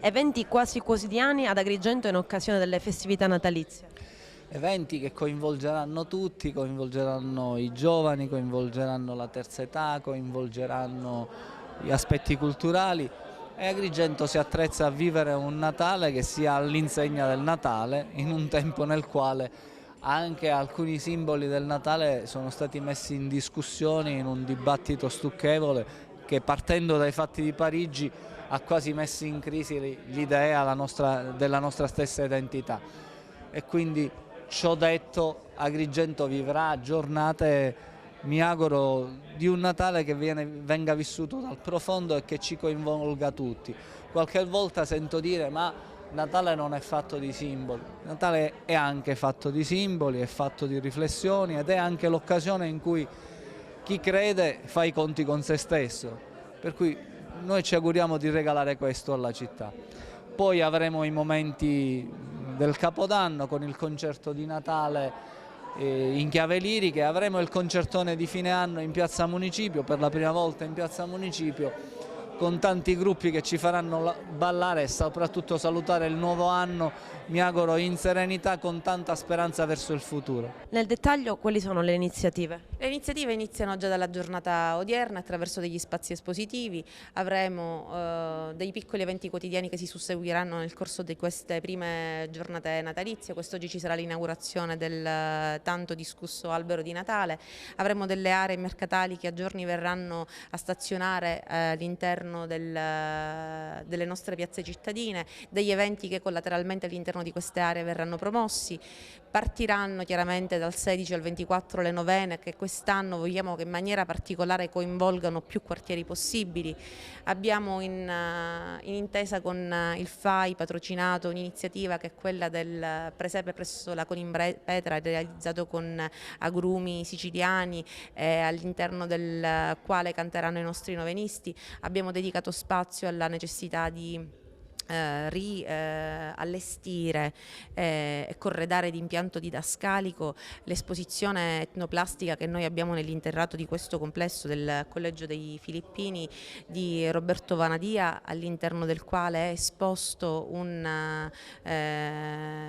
eventi quasi quotidiani ad Agrigento in occasione delle festività natalizie. Eventi che coinvolgeranno tutti, coinvolgeranno i giovani, coinvolgeranno la terza età, coinvolgeranno gli aspetti culturali e Agrigento si attrezza a vivere un Natale che sia all'insegna del Natale, in un tempo nel quale anche alcuni simboli del Natale sono stati messi in discussione in un dibattito stucchevole che, partendo dai fatti di Parigi, ha quasi messo in crisi l'idea della nostra stessa identità. E quindi, ciò detto, Agrigento vivrà giornate, mi auguro, di un Natale che venga vissuto dal profondo e che ci coinvolga tutti. Qualche volta sento dire: ma Natale non è fatto di simboli. Natale è anche fatto di simboli, è fatto di riflessioni ed è anche l'occasione in cui chi crede fa i conti con se stesso. Per cui noi ci auguriamo di regalare questo alla città. Poi avremo i momenti del Capodanno con il concerto di Natale in chiave liriche, avremo il concertone di fine anno in Piazza Municipio, per la prima volta in Piazza Municipio, con tanti gruppi che ci faranno ballare e soprattutto salutare il nuovo anno, mi auguro in serenità, con tanta speranza verso il futuro. Nel dettaglio, quali sono le iniziative? Le iniziative iniziano già dalla giornata odierna attraverso degli spazi espositivi, avremo dei piccoli eventi quotidiani che si susseguiranno nel corso di queste prime giornate natalizie. Quest'oggi ci sarà l'inaugurazione del tanto discusso albero di Natale, avremo delle aree mercatali che a giorni verranno a stazionare all'interno delle nostre piazze cittadine, degli eventi che collateralmente all'interno di queste aree verranno promossi. Partiranno chiaramente dal 16 al 24 le novene, che quest'anno vogliamo che in maniera particolare coinvolgano più quartieri possibili. Abbiamo in intesa con il FAI patrocinato un'iniziativa che è quella del presepe presso la Colimpetra, realizzato con agrumi siciliani, all'interno del quale canteranno i nostri novenisti. Abbiamo dedicato spazio alla necessità di allestire e corredare di impianto didascalico l'esposizione etnoplastica che noi abbiamo nell'interrato di questo complesso del Collegio dei Filippini di Roberto Vanadia, all'interno del quale è esposto un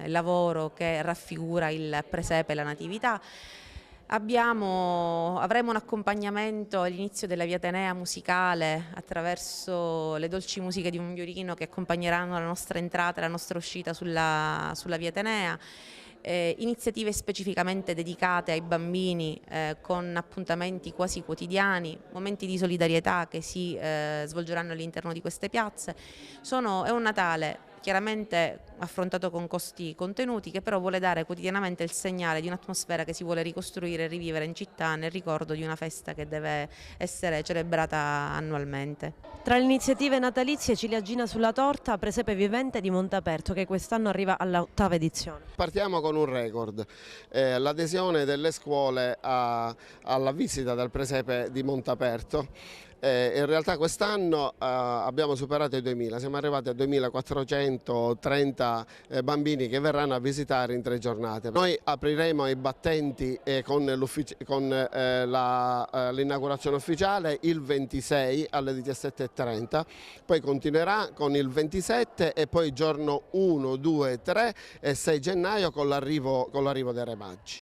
lavoro che raffigura il presepe e la natività. Avremo un accompagnamento all'inizio della Via Atenea musicale attraverso le dolci musiche di un violino che accompagneranno la nostra entrata e la nostra uscita sulla Via Atenea. Iniziative specificamente dedicate ai bambini con appuntamenti quasi quotidiani, momenti di solidarietà che si svolgeranno all'interno di queste piazze. È un Natale chiaramente affrontato con costi contenuti, che però vuole dare quotidianamente il segnale di un'atmosfera che si vuole ricostruire e rivivere in città nel ricordo di una festa che deve essere celebrata annualmente. Tra le iniziative natalizie, ciliegina sulla torta, presepe vivente di Montaperto, che quest'anno arriva all'8ª edizione. Partiamo con un record, l'adesione delle scuole alla visita del presepe di Montaperto. In realtà quest'anno abbiamo superato i 2000, siamo arrivati a 2430 bambini che verranno a visitare in 3 giornate. Noi apriremo i battenti con l'inaugurazione ufficiale il 26 alle 17:30, poi continuerà con il 27 e poi giorno 1, 2, 3 e 6 gennaio con l'arrivo dei Re Magi.